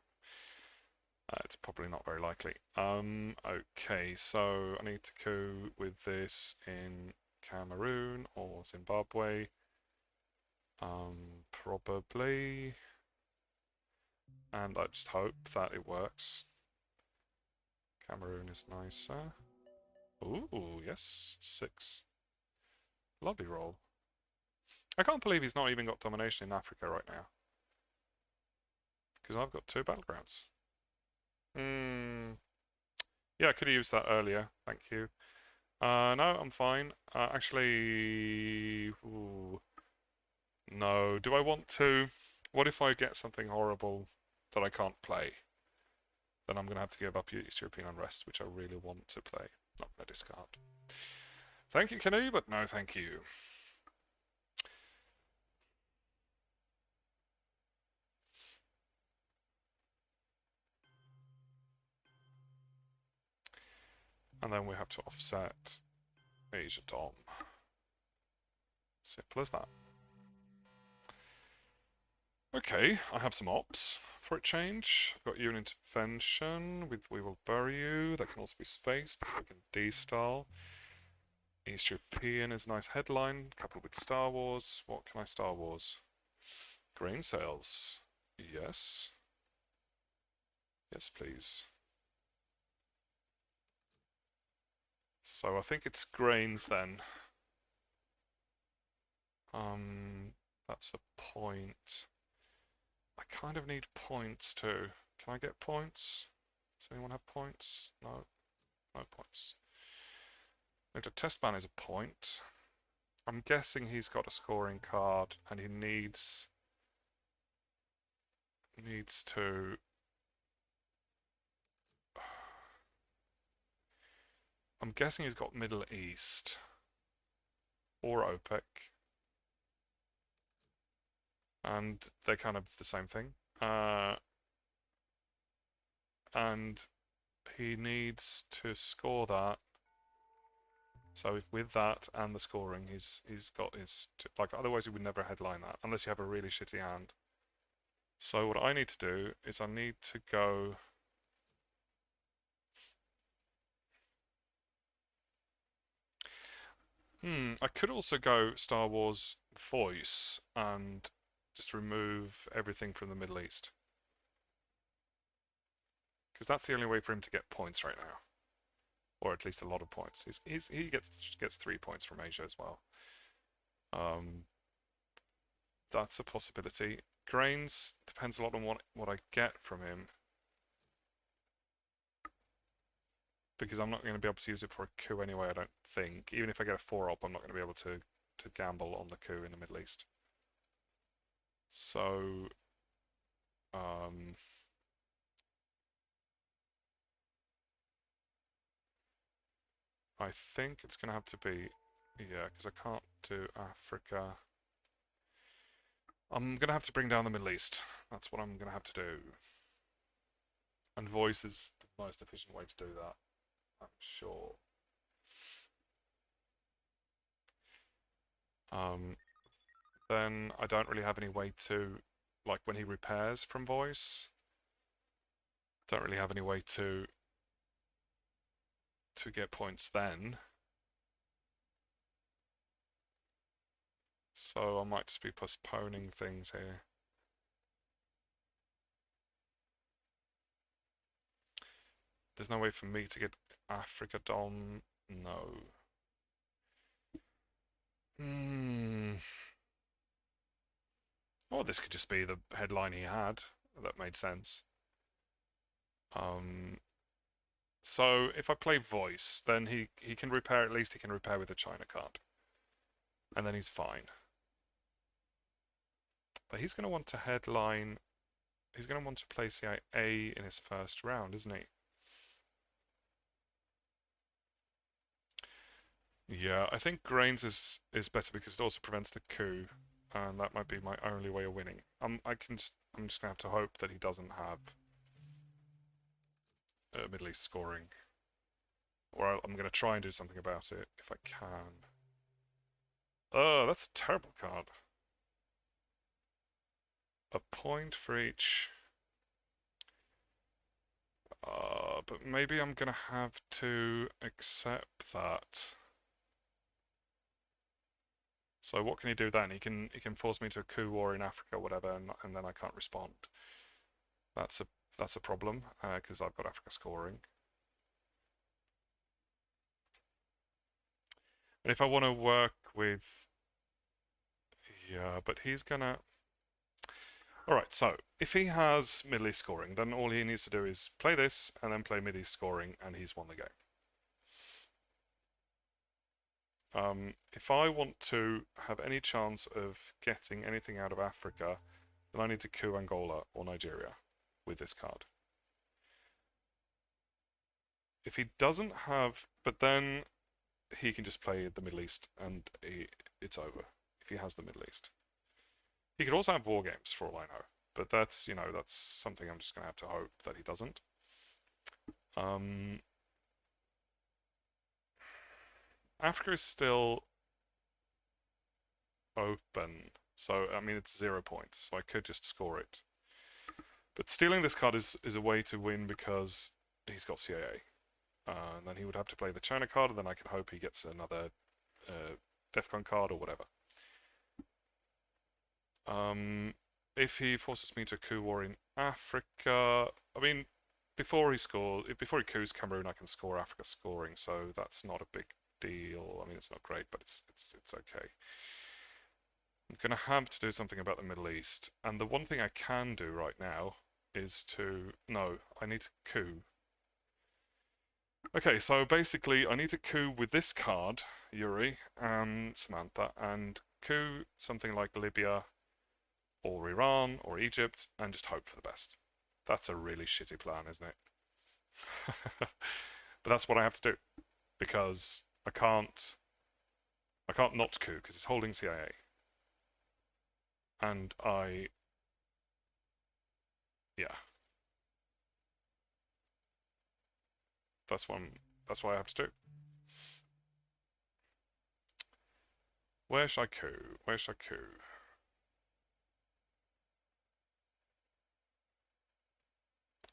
it's probably not very likely. Okay, so I need to coup with this in Cameroon or Zimbabwe. Probably. And I just hope that it works. Cameroon is nicer. Ooh, yes, 6. Lovely roll. I can't believe he's not even got domination in Africa right now. Because I've got 2 battlegrounds. Yeah, I could have used that earlier. Thank you. No, I'm fine. Actually... Ooh, no. Do I want to... What if I get something horrible that I can't play? Then I'm going to have to give up East European Unrest, which I really want to play. Not going to discard. Thank you, Kenny, but no thank you. And then we have to offset Asia Dom. Simple as that. Okay, I have some ops for a change. I've got you in intervention with We Will Bury You. That can also be space, because I can D-style. East European is a nice headline, coupled with Star Wars. What can I Star Wars? Grain sales. Yes. Yes, please. So I think it's grains then. That's a point. I kind of need points too. Can I get points? Does anyone have points? No. No points. The test ban is a point. I'm guessing he's got a scoring card and he needs to... I'm guessing he's got Middle East or OPEC. And they're kind of the same thing. And he needs to score that. So if with that and the scoring, he's got his... Like, otherwise he would never headline that, unless you have a really shitty hand. So what I need to do is I need to go... I could also go Star Wars Voice and just remove everything from the Middle East. Because that's the only way for him to get points right now. Or at least a lot of points. He gets 3 points from Asia as well. That's a possibility. Grains depends a lot on what I get from him. Because I'm not going to be able to use it for a coup anyway, I don't think. Even if I get a 4-op, I'm not going to be able to gamble on the coup in the Middle East. So, I think it's going to have to be, yeah, because I can't do Africa. I'm going to have to bring down the Middle East. That's what I'm going to have to do. And voice is the most efficient way to do that, I'm sure. Then I don't really have any way to, like when he repairs from voice, don't really have any way to get points then. So I might just be postponing things here. There's no way for me to get Africa Dom. No. Or this could just be the headline he had. That made sense. So if I play voice, then he can repair, at least he can repair with a China card. And then he's fine. But he's going to want to headline, he's going to want to play CIA in his first round, isn't he? Yeah, I think Grains is better because it also prevents the coup, and that might be my only way of winning. I'm just gonna have to hope that he doesn't have Middle East scoring, or I'm gonna try and do something about it if I can. Oh, that's a terrible card. A point for each. But maybe I'm gonna have to accept that. So what can he do then? He can force me to a coup war in Africa, or whatever, and then I can't respond. That's a problem because I've got Africa scoring. And if I want to work with, yeah, but he's gonna. All right, so if he has Middle East scoring, then all he needs to do is play this and then play Middle East scoring, and he's won the game. If I want to have any chance of getting anything out of Africa, then I need to coup Angola or Nigeria with this card. If he doesn't have, but then he can just play the Middle East and it's over if he has the Middle East. He could also have war games for all I know, but that's that's something I'm just going to have to hope that he doesn't. Africa is still open, so I mean it's 0 points, so I could just score it. But stealing this card is a way to win because he's got CIA. And then he would have to play the China card, and then I can hope he gets another DEFCON card or whatever. If he forces me to coup war in Africa, I mean, before he coups Cameroon, I can score Africa scoring, so that's not a big deal. I mean, it's not great, but it's okay. I'm gonna have to do something about the Middle East, and the one thing I can do right now is I need to coup. Okay, so basically I need to coup with this card, Yuri and Samantha, and coup something like Libya or Iran or Egypt and just hope for the best. That's a really shitty plan, isn't it? But that's what I have to do because I can't not coup because it's holding CIA. And yeah. That's what I have to do. Where should I coup? Where should I coup?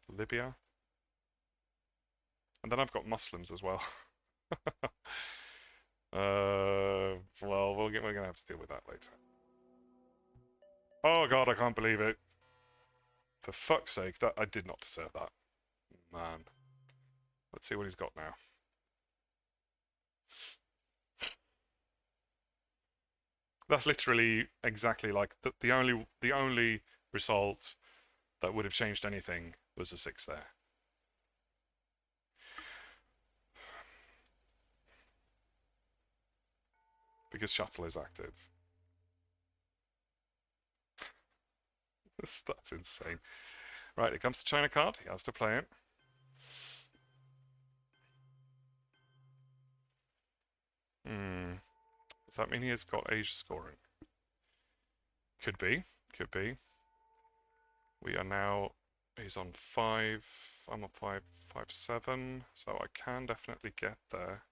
Libya. And then I've got Muslims as well. Well, we're gonna have to deal with that later. Oh god, I can't believe it. For fuck's sake, that I did not deserve that. Man. Let's see what he's got now. That's literally exactly like the only result that would have changed anything was a 6 there. Because shuttle is active. That's insane. Right, it comes to China card. He has to play it. Hmm. Does that mean he has got Asia scoring? Could be. Could be. We are now. He's on 5. I'm on 5, 5, 7. So I can definitely get there.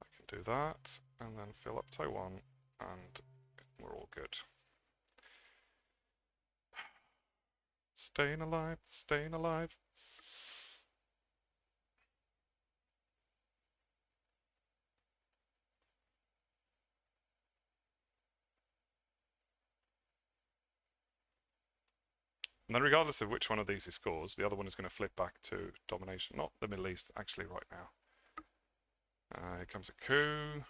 I can do that. And then fill up Taiwan. And we're all good. Staying alive. Staying alive. And then regardless of which one of these he scores, the other one is going to flip back to domination. Not the Middle East, actually, right now. Here comes a coup.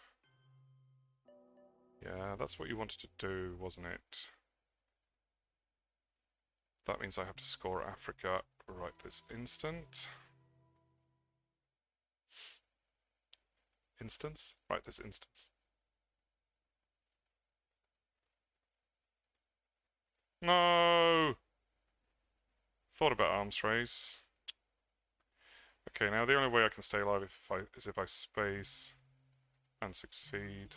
Yeah, that's what you wanted to do, wasn't it? That means I have to score Africa right this instant. Right this instance. No! Thought about arms race. Okay, now the only way I can stay alive is if I space and succeed.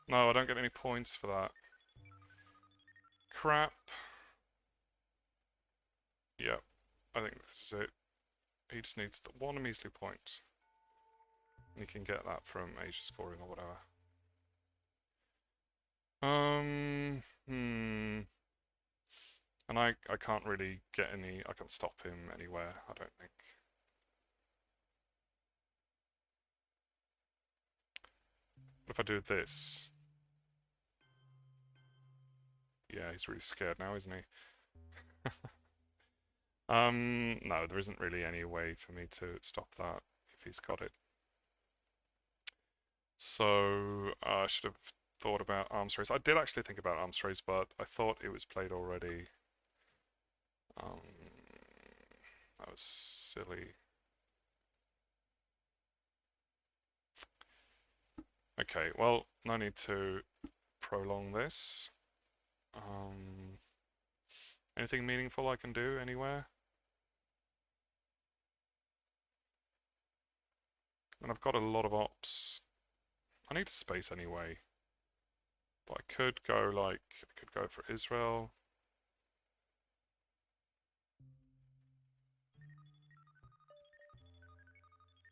No, I don't get any points for that. Crap. Yep, I think this is it. He just needs the one measly point. And you can get that from Asia scoring or whatever. And I can't really get any, I can't stop him anywhere, I don't think. What if I do this? Yeah, he's really scared now, isn't he? No, there isn't really any way for me to stop that if he's got it. So I should have thought about arms race. I did actually think about arms race, but I thought it was played already. That was silly. Okay, well, no need to prolong this. Anything meaningful I can do anywhere? And I've got a lot of ops. I need space anyway. But I could go like, I could go for Israel.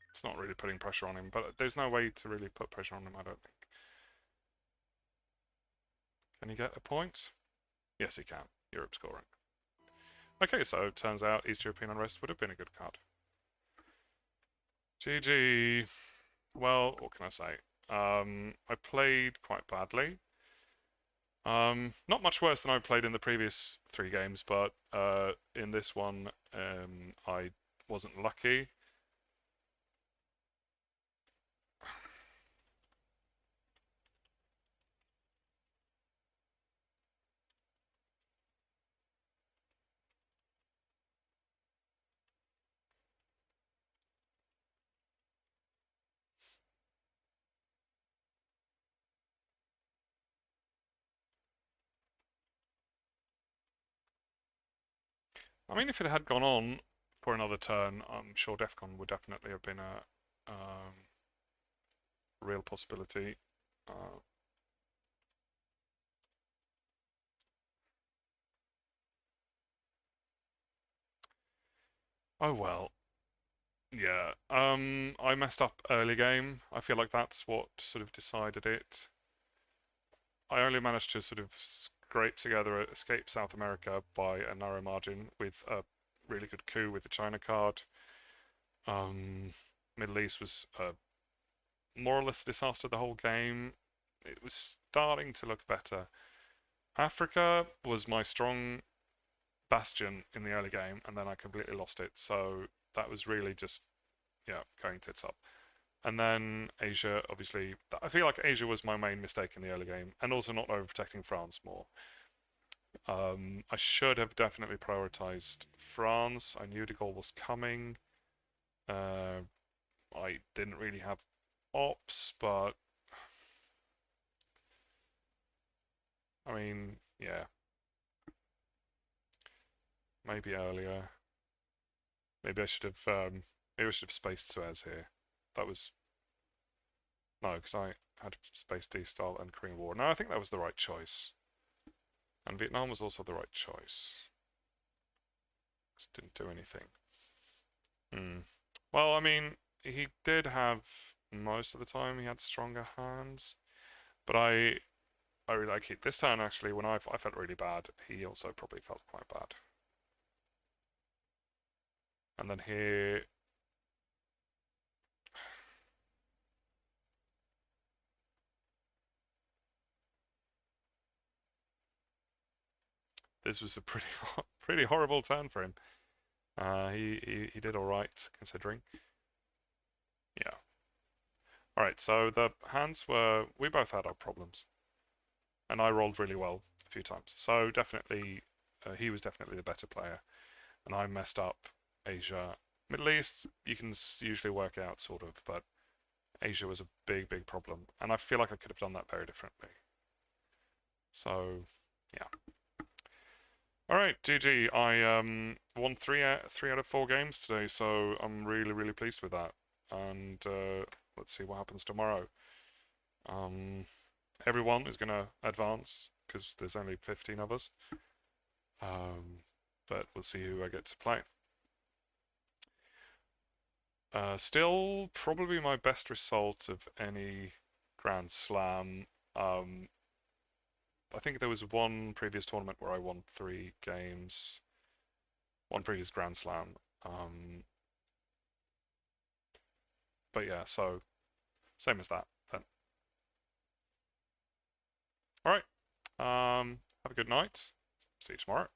It's not really putting pressure on him, but there's no way to really put pressure on him, I don't think. Can he get a point? Yes, he can. Europe scoring. Okay, so it turns out East European unrest would have been a good card. GG. Well, what can I say? I played quite badly. Not much worse than I played in the previous 3 games, but in this one, I wasn't lucky. I mean, if it had gone on for another turn, I'm sure Defcon would definitely have been a real possibility. Oh well. Yeah. I messed up early game. I feel like that's what sort of decided it. I only managed to sort of scrape together escape South America by a narrow margin with a really good coup with the China card. Middle East was more or less a disaster the whole game. It was starting to look better. Africa was my strong bastion in the early game, and then I completely lost it. So that was really just, yeah, going tits up. And then Asia, obviously, I feel like Asia was my main mistake in the early game, and also not overprotecting France more. I should have definitely prioritized France. I knew the goal was coming. Uh, I didn't really have ops, but I mean, yeah, maybe earlier. Maybe I should have. Maybe I should have spaced Suez here. That was no, because I had Space D style and Korean War. No, I think that was the right choice. And Vietnam was also the right choice. Just didn't do anything. Hmm. Well, I mean, he did have most of the time he had stronger hands, but I really like it. This turn actually, when I felt really bad, he also probably felt quite bad. And then here, this was a pretty pretty horrible turn for him. He did all right considering. Yeah. All right. So the hands were we both had our problems, and I rolled really well a few times. So definitely, he was definitely the better player, and I messed up Asia. Middle East, you can usually work out sort of, but Asia was a big problem, and I feel like I could have done that very differently. So, yeah. All right, GG. I won three out of 4 games today, so I'm really pleased with that. And let's see what happens tomorrow. Um, everyone is gonna advance because there's only 15 of us. Um, but we'll see who I get to play. Still, probably my best result of any Grand Slam. I think there was one previous tournament where I won 3 games, one previous Grand Slam. But yeah, so same as that then. All right. Have a good night. See you tomorrow.